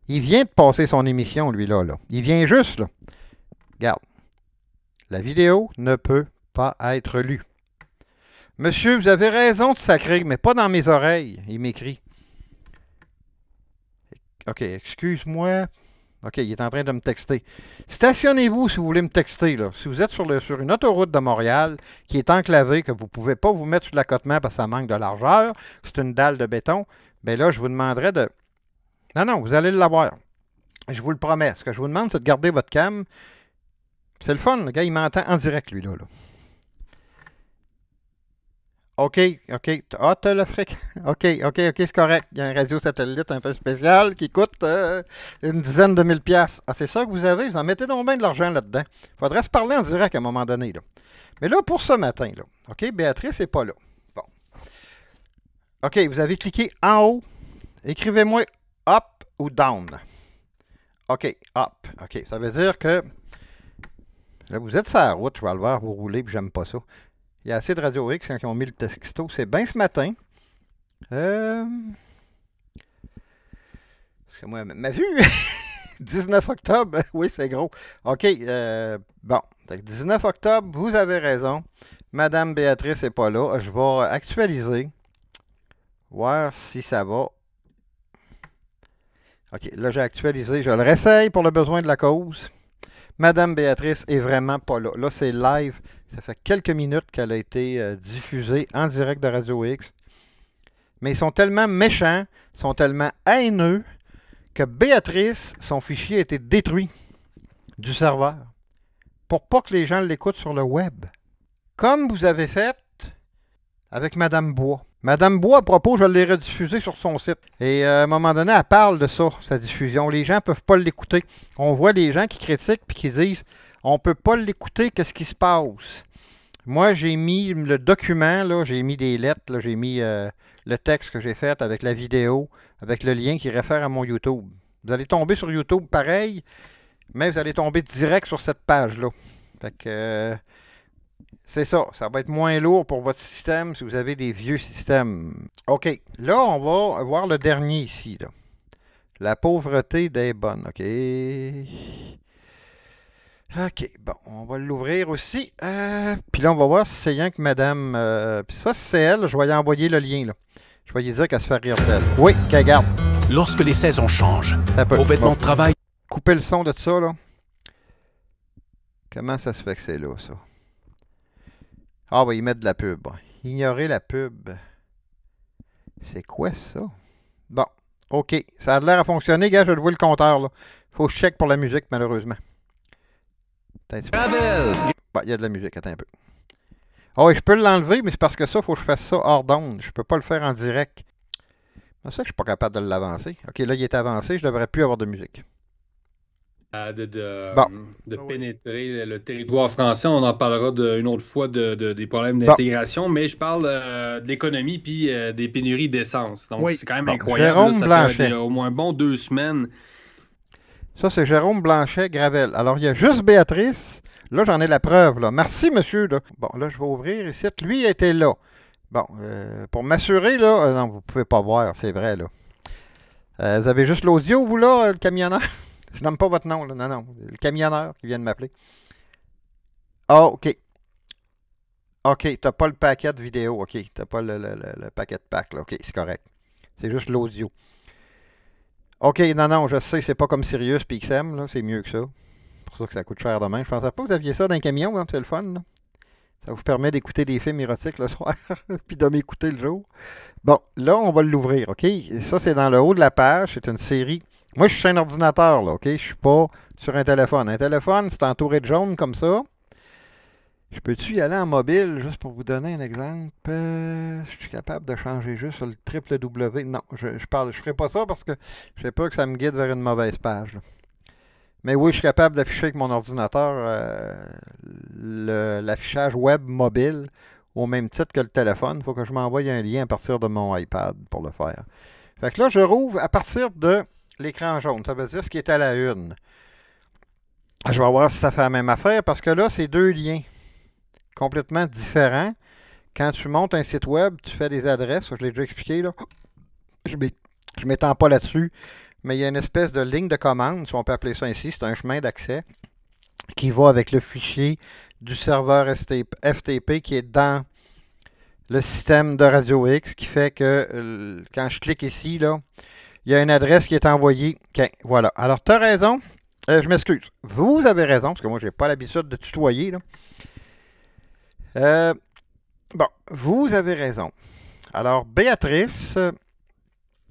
Il vient de passer son émission, lui, là. Il vient juste, là. Regarde. La vidéo ne peut pas être lue. Monsieur, vous avez raison de sacrer, mais pas dans mes oreilles, il m'écrit. OK, excuse-moi. OK, il est en train de me texter. Stationnez-vous si vous voulez me texter, là. Si vous êtes sur une autoroute de Montréal qui est enclavée, que vous ne pouvez pas vous mettre sur l'accotement parce que ça manque de largeur, c'est une dalle de béton, bien là, je vous demanderai de... Non, vous allez l'avoir. Je vous le promets. Ce que je vous demande, c'est de garder votre cam. C'est le fun, le gars, il m'entend en direct, lui, là. OK. Ah, t'as le fric. OK, c'est correct. Il y a un radio satellite un peu spécial qui coûte une dizaine de mille piastres. Ah, c'est ça que vous avez? Vous en mettez donc bien de l'argent là-dedans. Il faudrait se parler en direct à un moment donné, là. Mais là, pour ce matin, là, OK, Béatrice n'est pas là. Bon. OK, vous avez cliqué en haut. Écrivez-moi up ou down. OK, up. OK, ça veut dire que là, vous êtes sur la route, je vais le voir, vous roulez, puis j'aime pas ça. Il y a assez de Radio X quand ils ont mis le texto. C'est bien ce matin. Parce que moi, ma vue, 19 octobre, oui, c'est gros. OK, bon, 19 octobre, vous avez raison. Madame Béatrice n'est pas là. Je vais actualiser. Voir si ça va. OK, là, j'ai actualisé. Je le réessaye pour le besoin de la cause. Madame Béatrice est vraiment pas là. Là, c'est live. Ça fait quelques minutes qu'elle a été diffusée en direct de Radio X. Mais ils sont tellement méchants, sont tellement haineux, que Béatrice, son fichier a été détruit du serveur pour pas que les gens l'écoutent sur le web. Comme vous avez fait avec Madame Bois. Madame Bois, à propos, je l'ai rediffusé sur son site. Et à un moment donné, elle parle de ça, sa diffusion. Les gens ne peuvent pas l'écouter. On voit des gens qui critiquent et qui disent « On ne peut pas l'écouter, qu'est-ce qui se passe? » Moi, j'ai mis le document, là, j'ai mis des lettres, là, j'ai mis le texte que j'ai fait avec la vidéo, avec le lien qui réfère à mon YouTube. Vous allez tomber sur YouTube pareil, mais vous allez tomber direct sur cette page-là. Fait que... c'est ça, ça va être moins lourd pour votre système si vous avez des vieux systèmes. OK, là, on va voir le dernier ici, là. La pauvreté des bonnes, OK. OK, bon, on va l'ouvrir aussi. Puis là, on va voir si c'est rien que madame... puis ça, c'est elle, je vais y envoyer le lien, là. Je vais y dire qu'elle se fait rire d'elle. Oui, qu'elle garde. Lorsque les saisons changent, vos vêtements de travail... Couper le son de ça, là. Comment ça se fait que c'est là, ça? Ah, ben, ils mettent de la pub. Ignorer la pub. C'est quoi ça? Bon, OK. Ça a l'air à fonctionner, gars. Je vais le compteur, là. Faut que je check pour la musique, malheureusement. Gravel! Bon, il y a de la musique. Attends un peu. Ah oui, je peux l'enlever, mais c'est parce que ça, il faut que je fasse ça hors d'onde. Je peux pas le faire en direct. C'est ça que je suis pas capable de l'avancer. OK, là, il est avancé. Je devrais plus avoir de musique. De pénétrer le territoire français. On en parlera une autre fois des problèmes d'intégration, mais je parle de l'économie puis des pénuries d'essence. Donc, c'est quand même incroyable. Jérôme ça Blanchet. fait au moins un bon 2 semaines. Ça, c'est Jérôme Blanchet, Gravel. Alors, il y a juste Béatrice. Là, j'en ai la preuve. Là. Merci, monsieur. Là. Bon, là, je vais ouvrir ici. Lui était là. Bon, pour m'assurer, là... non, vous ne pouvez pas voir, c'est vrai, là. Vous avez juste l'audio, vous, là, le camionneur? Je nomme pas votre nom, là. Non, non. Le camionneur qui vient de m'appeler. Ah, OK. OK, t'as pas le paquet de vidéo. OK, t'as pas le paquet de pack, là. OK, c'est correct. C'est juste l'audio. OK, non, je sais, c'est pas comme Sirius puis XM, là. C'est mieux que ça. C'est pour ça que ça coûte cher demain. Je pensais pas que vous aviez ça dans un camion, hein, c'est le fun, là. Ça vous permet d'écouter des films érotiques le soir, puis de m'écouter le jour. Bon, là, on va l'ouvrir, OK? Ça, c'est dans le haut de la page. C'est une série. Moi, je suis sur un ordinateur, là, OK? Je suis pas sur un téléphone. Un téléphone, c'est entouré de jaune comme ça. Je peux-tu y aller en mobile, juste pour vous donner un exemple? Je suis capable de changer juste sur le www. Non, je ferai pas ça parce que j'ai peur que ça me guide vers une mauvaise page, là. Mais oui, je suis capable d'afficher avec mon ordinateur l'affichage web mobile au même titre que le téléphone. Il faut que je m'envoie un lien à partir de mon iPad pour le faire. Fait que là, je rouvre à partir de l'écran jaune. Ça veut dire ce qui est à la une. Je vais voir si ça fait la même affaire parce que là, c'est deux liens complètement différents. Quand tu montes un site web, tu fais des adresses. Je l'ai déjà expliqué, là. Je ne m'étends pas là-dessus. Mais il y a une espèce de ligne de commande, si on peut appeler ça ainsi, c'est un chemin d'accès qui va avec le fichier du serveur FTP qui est dans le système de Radio X, qui fait que quand je clique ici, là, il y a une adresse qui est envoyée. Okay, voilà. Alors, tu as raison. Je m'excuse. Vous avez raison, parce que moi, je n'ai pas l'habitude de tutoyer, là. Bon, vous avez raison. Alors, Béatrice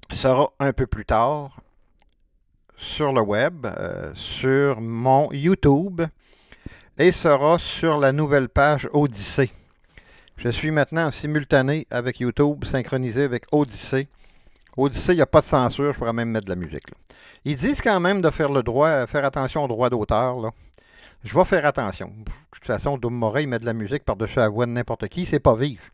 sera un peu plus tard sur le web, sur mon YouTube et sera sur la nouvelle page Odyssée. Je suis maintenant en simultané avec YouTube, synchronisé avec Odyssée. Odyssée, il n'y a pas de censure, je pourrais même mettre de la musique, là. Ils disent quand même de faire attention aux droits d'auteur, là. Je vais faire attention. De toute façon, Doom Moret, il met de la musique par-dessus la voix de n'importe qui, c'est pas vif.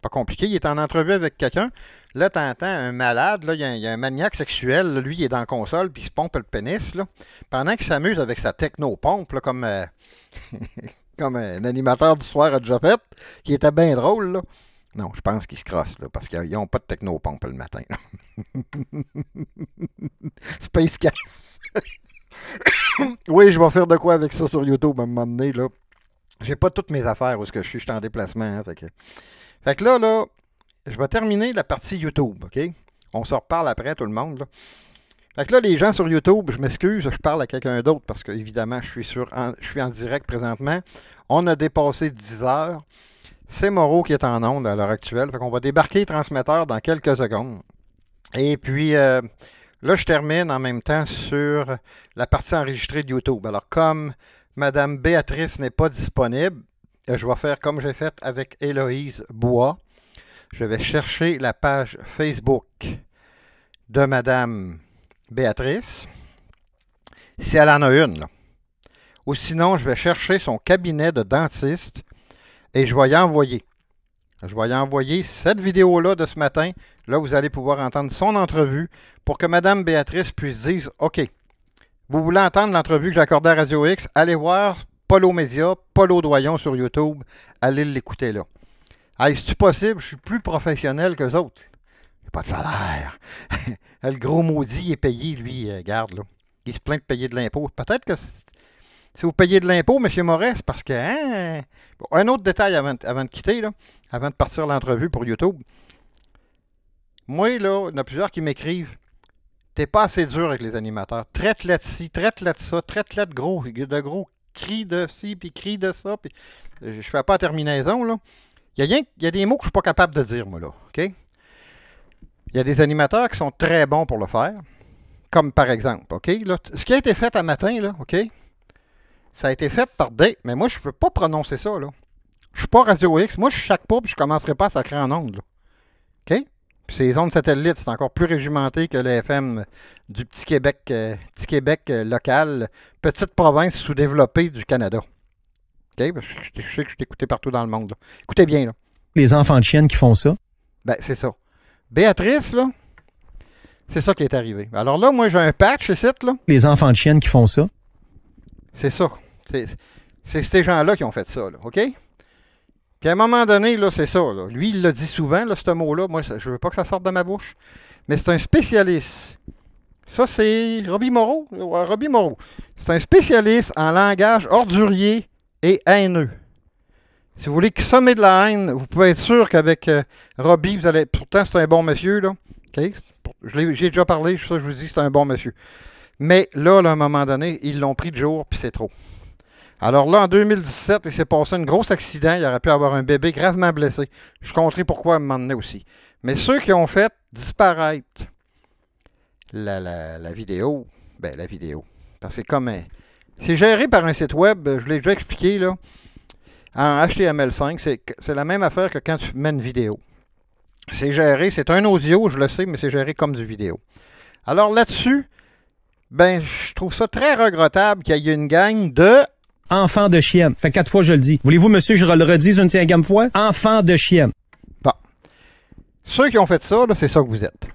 Pas compliqué, il est en entrevue avec quelqu'un. Là, tu entends un malade, là, il y a un maniaque sexuel, là, lui, il est dans la console, puis il se pompe le pénis, là, pendant qu'il s'amuse avec sa techno-pompe, là, comme, comme un animateur du soir à déjà fait, qui était bien drôle, là. Non, je pense qu'ils se crossent, là, parce qu'ils n'ont pas de techno-pompe le matin. Space Cass. Oui, je vais faire de quoi avec ça sur YouTube à un moment donné, là. J'ai pas toutes mes affaires où je suis en déplacement, hein, Fait que là, je vais terminer la partie YouTube, OK? On se reparle après, tout le monde, là. Fait que là, les gens sur YouTube, je m'excuse, je parle à quelqu'un d'autre parce que, évidemment, je suis en direct présentement. On a dépassé 10 heures. C'est Moreau qui est en onde à l'heure actuelle. Fait qu'on va débarquer le transmetteur dans quelques secondes. Et puis, là, je termine en même temps sur la partie enregistrée de YouTube. Alors, comme Mme Béatrice n'est pas disponible, je vais faire comme j'ai fait avec Héloïse Bois. Je vais chercher la page Facebook de Mme Béatrice, si elle en a une, là. Ou sinon, je vais chercher son cabinet de dentiste et je vais y envoyer. Je vais y envoyer cette vidéo-là de ce matin. Là, vous allez pouvoir entendre son entrevue pour que Mme Béatrice puisse dire, OK, vous voulez entendre l'entrevue que j'ai accordée à Radio X, allez voir Polo Média, Polo Doyon sur YouTube, allez l'écouter là. Hey, c'est-tu possible? Je suis plus professionnel qu'eux autres. J'ai pas de salaire. Le gros maudit, il est payé, lui, garde, là. Il se plaint de payer de l'impôt. Peut-être que si vous payez de l'impôt, M. Moret, c'est parce que... Hein? Bon, un autre détail avant de quitter, là, avant de partir l'entrevue pour YouTube. Moi, là, il y en a plusieurs qui m'écrivent. T'es pas assez dur avec les animateurs. Traite-la de ci, traite-la de ça, traite-la de gros cris de ci, puis cris de ça. Puis je fais pas la terminaison, là. Il y a des mots que je ne suis pas capable de dire, moi, là. OK? Il y a des animateurs qui sont très bons pour le faire. Comme par exemple, OK? Là, ce qui a été fait un matin, là, OK? Ça a été fait par des... Mais moi, je ne peux pas prononcer ça, là. Je ne suis pas Radio X. Moi, je ne chaque pas, puis je ne commencerai pas à sacrer en ondes, là. OK? Puis ces ondes satellites, c'est encore plus régimenté que le FM du petit Québec local, petite province sous-développée du Canada. OK? Parce que je sais que je suis écouté partout dans le monde, là. Écoutez bien, là. Les enfants de chiennes qui font ça? Ben, c'est ça. Béatrice, là, c'est ça qui est arrivé. Alors là, moi, j'ai un patch ici, là. Les enfants de chiennes qui font ça? C'est ça. C'est ces gens-là qui ont fait ça, là. OK? Puis à un moment donné, là, c'est ça, là. Lui, il l'a dit souvent, là, ce mot-là. Moi, je ne veux pas que ça sorte de ma bouche. Mais c'est un spécialiste. Ça, c'est Robbie Moreau. Robbie Moreau. C'est un spécialiste en langage ordurier et haineux. Si vous voulez sommer de la haine, vous pouvez être sûr qu'avec Robbie, vous allez... Pourtant, c'est un bon monsieur, là. OK? J'ai déjà parlé, ça, je vous dis, c'est un bon monsieur. Mais là, à un moment donné, ils l'ont pris de jour, puis c'est trop. Alors là, en 2017, il s'est passé un gros accident. Il aurait pu avoir un bébé gravement blessé. Je compterai pourquoi à un moment donné aussi. Mais ceux qui ont fait disparaître la vidéo, ben la vidéo, parce que c'est comme c'est géré par un site web, je l'ai déjà expliqué, là, en HTML5, c'est la même affaire que quand tu mets une vidéo. C'est géré, c'est un audio, je le sais, mais c'est géré comme du vidéo. Alors là-dessus, ben, je trouve ça très regrettable qu'il y ait une gang de... Enfants de chienne. Fait 4 fois je le dis. Voulez-vous, monsieur, je le redise une 5e fois? Enfants de chienne. Bon. Ceux qui ont fait ça, là, c'est ça que vous êtes.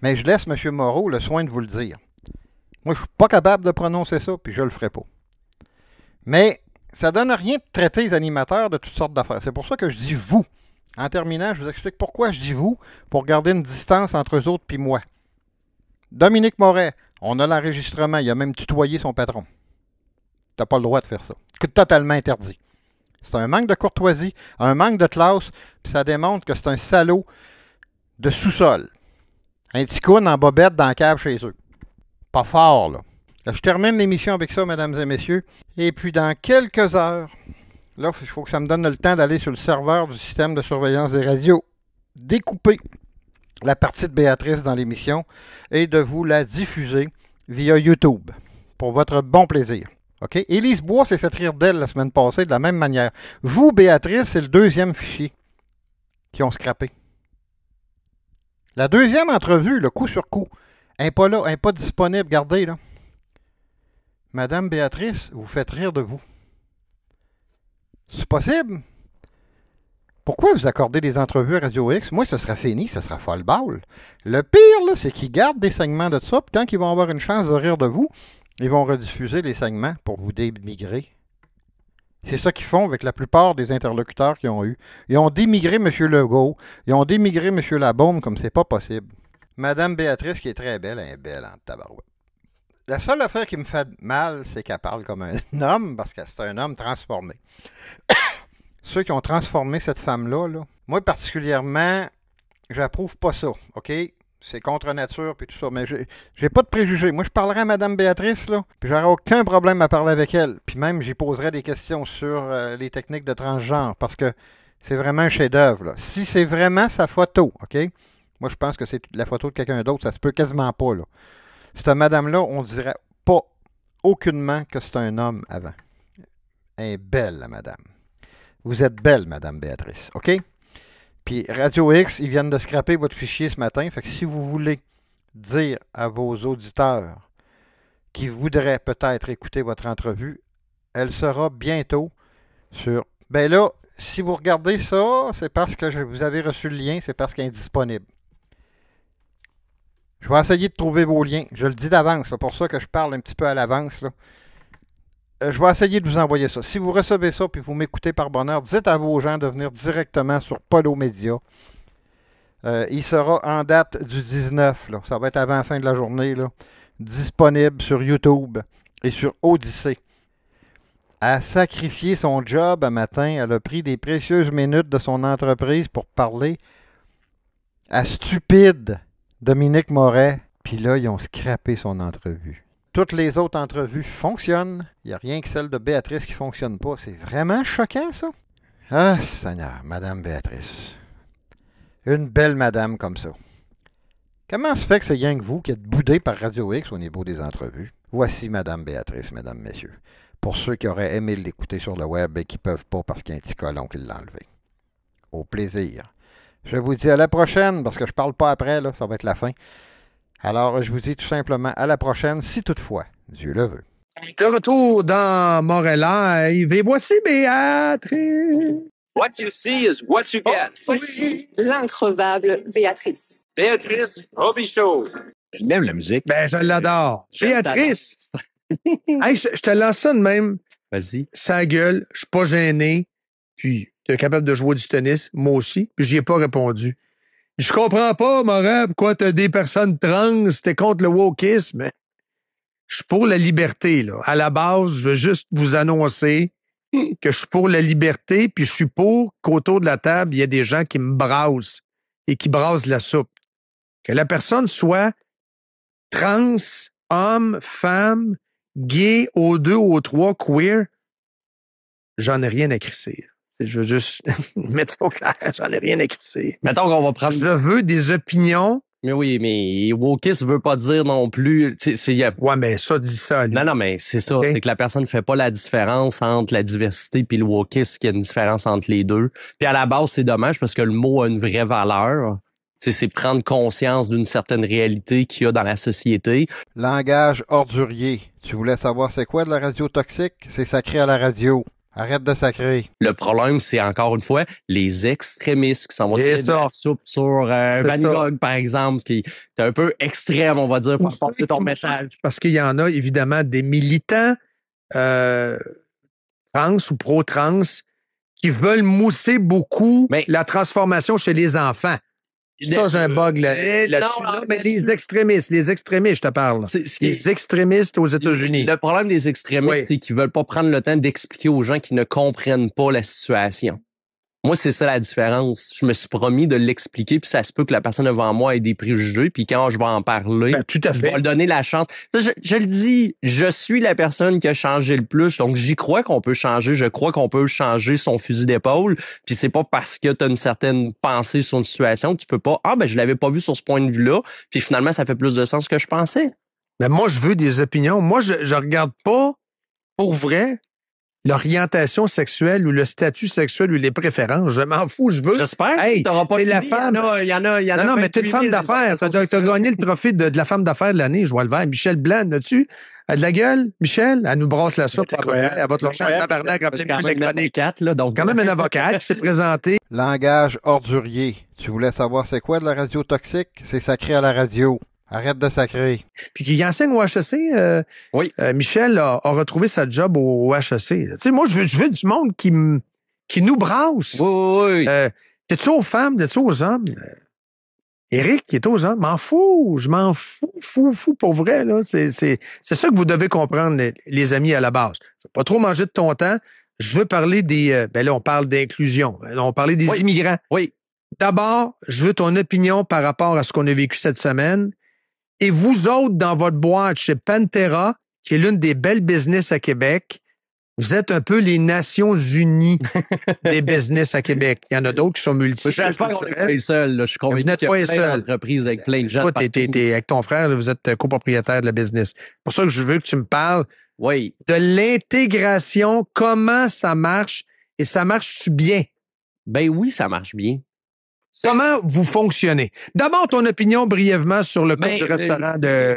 Mais je laisse M. Moreau le soin de vous le dire. Moi, je suis pas capable de prononcer ça, puis je le ferai pas. Mais ça donne rien de traiter les animateurs de toutes sortes d'affaires. C'est pour ça que je dis « vous ». En terminant, je vous explique pourquoi je dis « vous », pour garder une distance entre eux autres puis moi. Dominique Moret, on a l'enregistrement, il a même tutoyé son patron. Tu n'as pas le droit de faire ça. C'est totalement interdit. C'est un manque de courtoisie, un manque de classe, puis ça démontre que c'est un salaud de sous-sol. Un petit coune en bobette dans la cave chez eux. Pas fort, là. Je termine l'émission avec ça, mesdames et messieurs. Et puis, dans quelques heures, là, il faut que ça me donne le temps d'aller sur le serveur du système de surveillance des radios, découper la partie de Béatrice dans l'émission et de vous la diffuser via YouTube pour votre bon plaisir. OK? Élise Bois s'est fait rire d'elle la semaine passée de la même manière. Vous, Béatrice, c'est le 2e fichier qui ont scrappé. La 2e entrevue, le coup sur coup, elle n'est pas là, elle n'est pas disponible. Regardez, là. Madame Béatrice, vous faites rire de vous. C'est possible? Pourquoi vous accordez des entrevues à Radio X? Moi, ce sera fini, ce sera folle-balle. Le pire, là, c'est qu'ils gardent des segments de ça, puis quand ils vont avoir une chance de rire de vous, ils vont rediffuser les segments pour vous démigrer. C'est ça qu'ils font avec la plupart des interlocuteurs qu'ils ont eu. Ils ont démigré M. Legault, ils ont démigré M. Labaume comme c'est pas possible. Madame Béatrice, qui est très belle, elle est belle en tabarouette. La seule affaire qui me fait mal, c'est qu'elle parle comme un homme, parce que c'est un homme transformé. Ceux qui ont transformé cette femme-là, là, moi particulièrement, j'approuve pas ça, OK? C'est contre nature, puis tout ça, mais j'ai pas de préjugés. Moi, je parlerai à Mme Béatrice, là, puis j'aurai aucun problème à parler avec elle. Puis même, j'y poserai des questions sur les techniques de transgenre, parce que c'est vraiment un chef-d'œuvre, là. Si c'est vraiment sa photo, OK? Moi, je pense que c'est la photo de quelqu'un d'autre, ça se peut quasiment pas, là. Cette madame-là, on dirait pas aucunement que c'est un homme avant. Elle est belle, la madame. Vous êtes belle, Mme Béatrice, OK? Puis Radio X, ils viennent de scraper votre fichier ce matin. Fait que si vous voulez dire à vos auditeurs qui voudraient peut-être écouter votre entrevue, elle sera bientôt sur... Ben là, si vous regardez ça, c'est parce que vous avez reçu le lien, c'est parce qu'il est disponible. Je vais essayer de trouver vos liens. Je le dis d'avance, c'est pour ça que je parle un petit peu à l'avance, là. Je vais essayer de vous envoyer ça. Si vous recevez ça et vous m'écoutez par bonheur, dites à vos gens de venir directement sur Polo Média. Il sera en date du 19. Là. Ça va être avant la fin de la journée. Là. Disponible sur YouTube et sur Odyssée. Elle a sacrifié son job un matin. Elle a pris des précieuses minutes de son entreprise pour parler à stupide Dominique Moret. Puis là, ils ont scrappé son entrevue. Toutes les autres entrevues fonctionnent. Il n'y a rien que celle de Béatrice qui ne fonctionne pas. C'est vraiment choquant, ça. Ah, Seigneur, Madame Béatrice. Une belle madame comme ça. Comment se fait que c'est rien que vous qui êtes boudé par Radio X au niveau des entrevues? Voici Madame Béatrice, mesdames, messieurs. Pour ceux qui auraient aimé l'écouter sur le web et qui ne peuvent pas parce qu'il y a un petit colon qui l'a enlevé. Au plaisir. Je vous dis à la prochaine, parce que je parle pas après, là, ça va être la fin. Alors, je vous dis tout simplement à la prochaine, si toutefois Dieu le veut. De retour dans Montréal Live, et voici Béatrice. What you see is what you get. Voici l'increvable Béatrice. Béatrice Robichaud. Elle aime la musique. Ben, je l'adore. Béatrice. Hey, je te lance ça de même. Vas-y. Ça gueule, je suis pas gêné. Puis, tu es capable de jouer du tennis, moi aussi. Puis, j'y ai pas répondu. Je comprends pas, Morin, pourquoi t'as des personnes trans, t'es contre le wokisme. Je suis pour la liberté, là. À la base, je veux juste vous annoncer que je suis pour la liberté, puis je suis pour qu'autour de la table, il y ait des gens qui me brassent et qui brassent la soupe. Que la personne soit trans, homme, femme, gay, O2, O3, queer, j'en ai rien à crisser. Je veux juste mettre ça au clair, j'en ai rien à crisser. Mettons qu'on va prendre... Je veux des opinions. Mais oui, mais wokisme veut pas dire non plus... Ouais, mais ça dit ça. Lui. Non, mais c'est ça. Okay. C'est que la personne ne fait pas la différence entre la diversité puis le wokisme, qu'il y a une différence entre les deux. Puis à la base, c'est dommage parce que le mot a une vraie valeur. C'est prendre conscience d'une certaine réalité qu'il y a dans la société. Langage ordurier. Tu voulais savoir c'est quoi de la radio toxique? C'est sacré à la radio. Arrête de sacrer. Le problème, c'est encore une fois les extrémistes qui s'en vont tirer de la soupe sur Van Gogh, par exemple, ce qui est un peu extrême, on va dire, pour passer ton message. Parce qu'il y en a, évidemment, des militants trans ou pro-trans qui veulent mousser beaucoup la transformation chez les enfants. Ça, j'ai un bug là-dessus. Non, mais les extrémistes, je te parle. Les extrémistes aux États-Unis. Le problème des extrémistes, c'est qu'ils veulent pas prendre le temps d'expliquer aux gens qui ne comprennent pas la situation. Moi, c'est ça la différence. Je me suis promis de l'expliquer, puis ça se peut que la personne devant moi ait des préjugés, puis quand je vais en parler, tout à fait. Je vais lui donner la chance. Je le dis, je suis la personne qui a changé le plus, donc j'y crois qu'on peut changer, je crois qu'on peut changer son fusil d'épaule, puis c'est pas parce que tu as une certaine pensée sur une situation que tu peux pas, je l'avais pas vu sur ce point de vue-là, puis finalement, ça fait plus de sens que je pensais. Mais moi, je veux des opinions. Moi, je regarde pas, pour vrai, l'orientation sexuelle ou le statut sexuel ou les préférences. Je m'en fous, je veux. J'espère que t'auras pas la femme. Il y en a. Non, mais t'es une femme d'affaires. T'as gagné le trophée de la femme d'affaires de l'année. Je vois le vert. Michel Blanc, là-dessus. Elle a de la gueule, Michel. Elle nous brasse la soupe. Elle va te lâcher un tabarnak en pleine chronique. Quand même un avocat qui s'est présenté. Langage ordurier. Tu voulais savoir c'est quoi de la radio toxique? C'est sacré à la radio. Arrête de sacrer. Puis qui enseigne au HEC, Michel a retrouvé sa job au HEC. Tu sais, moi, je veux du monde qui nous brasse. Oui. T'es-tu aux femmes? T'es-tu aux hommes? Éric, qui est aux hommes? Je m'en fous pour vrai, là. C'est ça que vous devez comprendre, les amis, à la base. Je veux pas trop manger de ton temps. Je veux parler des... là, on parle d'inclusion. Là, on parlait des immigrants. Oui. D'abord, je veux ton opinion par rapport à ce qu'on a vécu cette semaine. Et vous autres, dans votre boîte chez Pantera, qui est l'une des belles business à Québec, vous êtes un peu les Nations Unies des business à Québec. Il y en a d'autres qui sont multiples. J'espère qu'on n'est pas les seuls. Je suis convaincu qu'il y a plein d'entreprises avec plein de gens. Toi, t'es avec ton frère, là, vous êtes copropriétaire de la business. C'est pour ça que je veux que tu me parles de l'intégration, comment ça marche, et ça marche-tu bien? Ben oui, ça marche bien. Comment vous fonctionnez? D'abord, ton opinion brièvement sur le code du restaurant de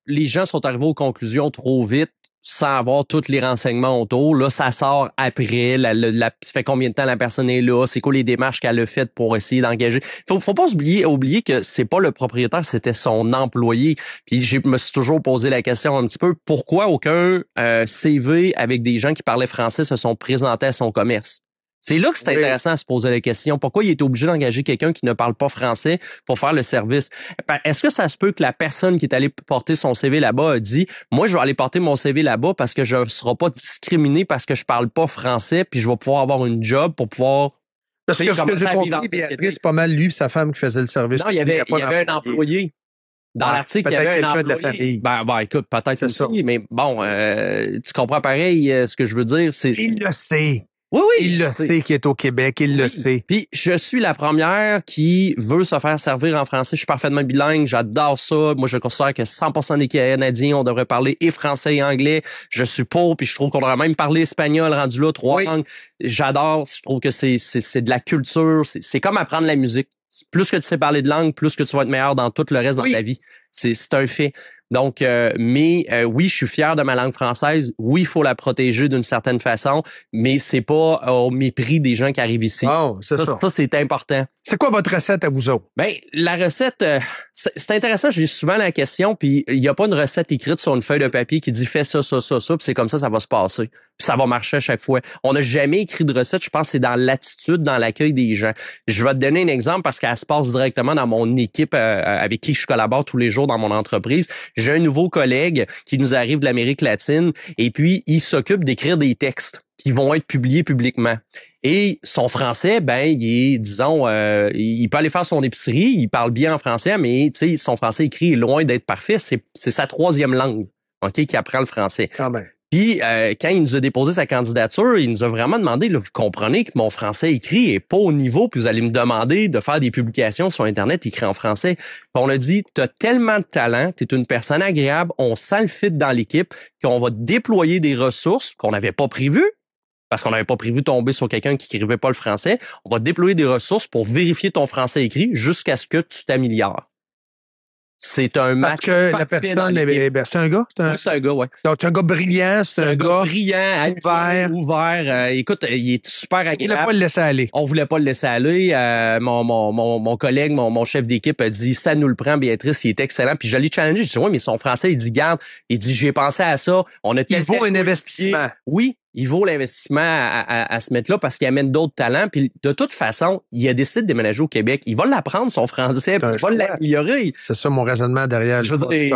les gens sont arrivés aux conclusions trop vite sans avoir tous les renseignements autour. Là, ça sort après. Ça fait combien de temps la personne est là? C'est quoi les démarches qu'elle a faites pour essayer d'engager? Faut pas oublier que c'est pas le propriétaire, c'était son employé. Puis je me suis toujours posé la question un petit peu, pourquoi aucun CV avec des gens qui parlaient français se sont présentés à son commerce? C'est là que c'est intéressant à se poser la question. Pourquoi il est obligé d'engager quelqu'un qui ne parle pas français pour faire le service? Est-ce que ça se peut que la personne qui est allée porter son CV là-bas a dit « Moi, je vais aller porter mon CV là-bas parce que je ne serai pas discriminé parce que je parle pas français puis je vais pouvoir avoir une job pour pouvoir... » Parce que ce que j'ai compris, Béatrice, c'est pas mal lui et sa femme qui faisait le service. Non, il y avait un employé. Dans l'article, il y avait un employé. De la famille. Écoute, peut-être aussi, mais bon, tu comprends pareil ce que je veux dire. Il le sait. Oui. Il le sait qu'il est au Québec, il le sait. Puis je suis la première qui veut se faire servir en français. Je suis parfaitement bilingue, j'adore ça. Moi, je considère que 100% des Canadiens, on devrait parler et français et anglais. Je suis pour, puis je trouve qu'on devrait même parler espagnol rendu là, 3 langues. J'adore, je trouve que c'est de la culture. C'est comme apprendre la musique. Plus que tu sais parler de langue, plus que tu vas être meilleur dans tout le reste dans ta vie. C'est un fait. Donc, oui, je suis fier de ma langue française. Oui, il faut la protéger d'une certaine façon, mais c'est pas au mépris des gens qui arrivent ici. Oh, ça, c'est important. C'est quoi votre recette à vous autres? Ben, la recette, c'est intéressant. J'ai souvent la question, puis il y a pas une recette écrite sur une feuille de papier qui dit fais ça, puis c'est comme ça va se passer. Puis ça va marcher à chaque fois. On n'a jamais écrit de recette. Je pense que c'est dans l'attitude, dans l'accueil des gens. Je vais te donner un exemple parce qu'elle se passe directement dans mon équipe avec qui je collabore tous les jours dans mon entreprise. J'ai un nouveau collègue qui nous arrive de l'Amérique latine et puis il s'occupe d'écrire des textes qui vont être publiés publiquement. Et son français, ben, il est, disons, il peut aller faire son épicerie, il parle bien en français, mais tu sais, son français écrit est loin d'être parfait. C'est sa 3e langue, ok, qui apprend le français. Quand même. Puis, quand il nous a déposé sa candidature, il nous a vraiment demandé, là, vous comprenez que mon français écrit est pas au niveau, puis vous allez me demander de faire des publications sur Internet écrites en français. Puis on a dit, t'as tellement de talent, t'es une personne agréable, on sent le fit dans l'équipe, qu'on va déployer des ressources qu'on n'avait pas prévues, parce qu'on n'avait pas prévu tomber sur quelqu'un qui écrivait pas le français. On va déployer des ressources pour vérifier ton français écrit jusqu'à ce que tu t'améliores. C'est un match. Parce que la personne, c'est un gars? C'est un gars, ouais. Donc, c'est un gars brillant, c'est un gars brillant, ouvert. Écoute, il est super agréable. On voulait pas le laisser aller. On voulait pas le laisser aller. Mon collègue, mon chef d'équipe a dit, ça nous le prend, Béatrice, il est excellent. Puis je l'ai challengé. Je dis, ouais, mais son français, il dit, garde, il dit, j'ai pensé à ça. Il vaut un investissement. Oui. Il vaut l'investissement à se mettre là parce qu'il amène d'autres talents. Puis de toute façon, il a décidé de déménager au Québec. Il va l'apprendre, son français, il va l'améliorer. C'est ça mon raisonnement derrière. Je veux dire, il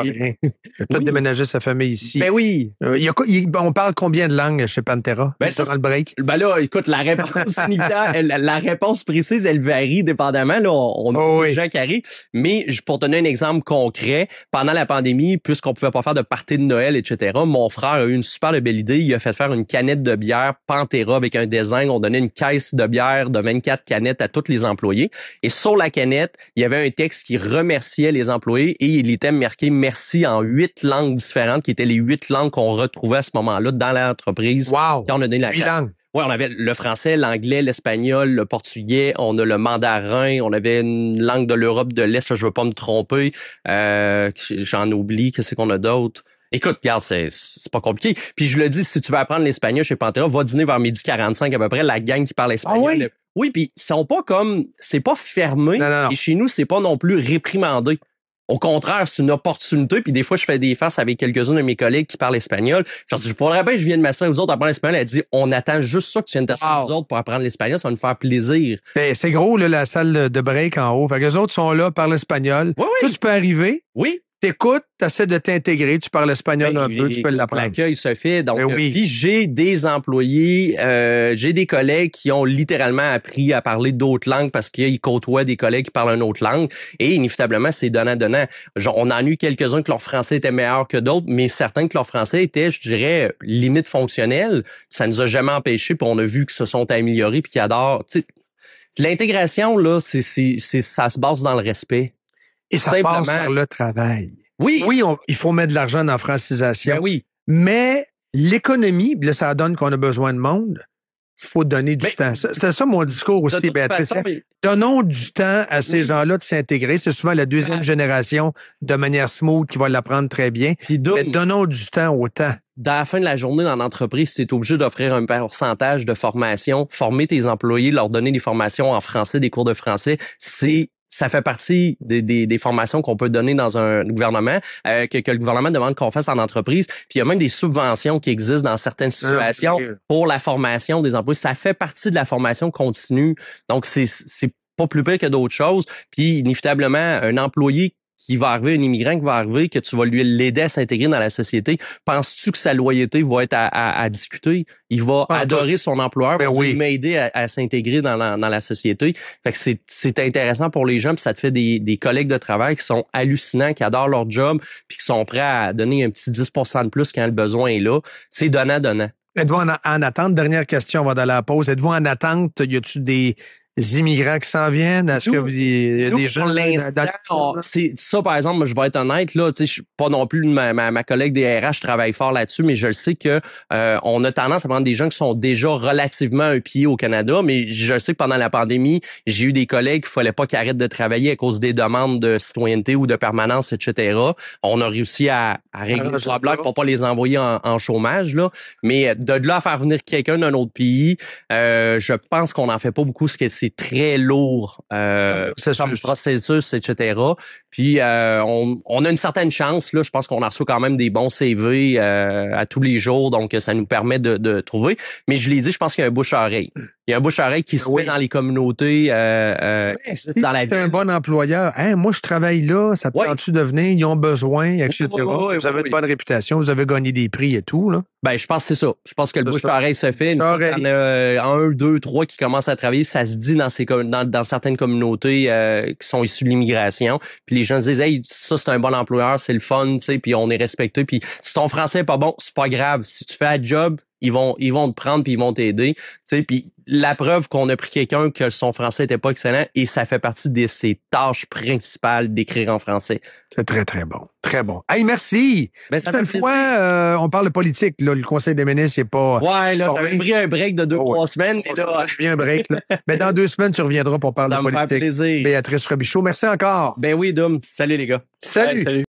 a peut-être déménager sa famille ici. Ben oui. On parle combien de langues chez Pantera? Ben, durant le break? Ben là, écoute, la réponse précise, elle varie dépendamment. Là, on a des gens qui arrivent. Mais pour donner un exemple concret, pendant la pandémie, puisqu'on pouvait pas faire de party de Noël, etc., mon frère a eu une super belle idée. Il a fait faire une canette de bière Pantera avec un design. On donnait une caisse de bière de 24 canettes à tous les employés. Et sur la canette, il y avait un texte qui remerciait les employés et il était marqué merci en 8 langues différentes, qui étaient les 8 langues qu'on retrouvait à ce moment-là dans l'entreprise. Wow! Quand on a donné la 8 langues. Ouais, on avait le français, l'anglais, l'espagnol, le portugais, on a le mandarin, on avait une langue de l'Europe de l'Est, là, je veux pas me tromper. J'en oublie, qu'est-ce qu'on a d'autre? Écoute, regarde, c'est pas compliqué. Puis je le dis, si tu veux apprendre l'espagnol chez Pantera, va dîner vers 12h45 à peu près, la gang qui parle espagnol. Ah oui? Oui, puis ils sont pas comme, c'est pas fermé. Non. Et chez nous, c'est pas non plus réprimandé. Au contraire, c'est une opportunité. Puis des fois, je fais des faces avec quelques-uns de mes collègues qui parlent espagnol. Je dis, faudrait bien que je vienne m'asseoir avec vous autres à apprendre l'espagnol. Elle dit, on attend juste ça que tu viennes t'asseoir avec vous autres pour apprendre l'espagnol. Ça va nous faire plaisir. Ben, c'est gros, là, la salle de break en haut. Fait que les autres sont là, parlent espagnol. Oui. Toi, tu peux arriver. Oui. T'écoutes, t'essaies de t'intégrer, tu parles espagnol un peu, tu peux l'apprendre. L'accueil se fait. Donc, oui. Puis j'ai des employés, j'ai des collègues qui ont littéralement appris à parler d'autres langues parce qu'ils côtoient des collègues qui parlent une autre langue. Et inévitablement, c'est donnant-donnant. On en a eu quelques-uns que leur français était meilleur que d'autres, mais certains que leur français était, je dirais, limite fonctionnel. Ça nous a jamais empêché, puis on a vu qu'ils se sont améliorés, puis qu'ils adorent. Tu sais, l'intégration, là, ça se base dans le respect. Et ça passe par le travail. Oui. Oui, il faut mettre de l'argent dans la francisation. Ben oui. Mais l'économie, là, ça donne qu'on a besoin de monde. Il faut donner du temps. C'était ça mon discours aussi, Béatrice. Donnons du temps à ces gens-là de s'intégrer. C'est souvent la deuxième génération de manière smooth qui va l'apprendre très bien. Mais donnons du temps au temps. Dans la fin de la journée dans l'entreprise, tu es obligé d'offrir un pourcentage de formation, former tes employés, leur donner des formations en français, des cours de français. Ça fait partie des formations qu'on peut donner dans un gouvernement, que le gouvernement demande qu'on fasse en entreprise. Puis il y a même des subventions qui existent dans certaines situations pour la formation des employés. Ça fait partie de la formation continue. Donc, c'est pas plus pire que d'autres choses. Puis, inévitablement, un employé qui va arriver, un immigrant qui va arriver, que tu vas l'aider à s'intégrer dans la société, penses-tu que sa loyauté va être à discuter? Il va adorer son employeur, va m'aider à s'intégrer dans la société. Fait que c'est intéressant pour les gens, puis ça te fait des collègues de travail qui sont hallucinants, qui adorent leur job, puis qui sont prêts à donner un petit 10% de plus quand le besoin est là. C'est donnant-donnant. Êtes-vous en attente? Dernière question, on va dans la pause. Êtes-vous en attente? Y a-tu des immigrants qui s'en viennent? Est-ce que il y a des gens... C'est ça, par exemple, je vais être honnête, là, tu sais, je suis pas non plus ma collègue des RH travaille fort là-dessus, mais je le sais que on a tendance à prendre des gens qui sont déjà relativement un pied au Canada, mais je sais que pendant la pandémie, j'ai eu des collègues qu'il fallait pas qu'ils arrêtent de travailler à cause des demandes de citoyenneté ou de permanence, etc. On a réussi à régler le problème pour pas les envoyer en chômage, là. Mais de là à faire venir quelqu'un d'un autre pays, je pense qu'on en fait pas beaucoup, c'est très lourd comme processus, etc. Puis on a une certaine chance, là. Je pense qu'on en reçoit quand même des bons CV à tous les jours, donc ça nous permet de trouver. Mais je l'ai dit, je pense qu'il y a un bouche-oreille. Il y a un bouche-oreille qui se fait dans les communautés, dans la vie. Un bon employeur. Hein, moi, je travaille là, ça te tente-tu de venir? Ils ont besoin, etc. Vous avez une bonne réputation, vous avez gagné des prix et tout, là. Ben, je pense que c'est ça. Je pense que le bouche-oreille se fait. Une fois qu'il y en a 1, 2, 3 qui commencent à travailler, ça se dit dans certaines communautés qui sont issues de l'immigration. Puis les gens se disent, hey, ça, c'est un bon employeur, c'est le fun, tu sais, puis on est respecté. Puis si ton français est pas bon, c'est pas grave. Si tu fais un job, ils vont te prendre puis ils vont t'aider. Tu sais, puis la preuve qu'on a pris quelqu'un que son français était pas excellent et ça fait partie de ses tâches principales d'écrire en français. C'est très, très bon. Très bon. Hey, merci! Ben, ça fait une fois, on parle de politique, là. Le Conseil des ministres, c'est pas... Ouais, là, j'avais pris un break de 2-3 semaines. Et là, je viens un break, là. Mais dans 2 semaines, tu reviendras pour parler de politique. Ça me fait plaisir. Béatrice Robichaud, merci encore. Ben oui, Dom. Salut, les gars. Salut. Salut.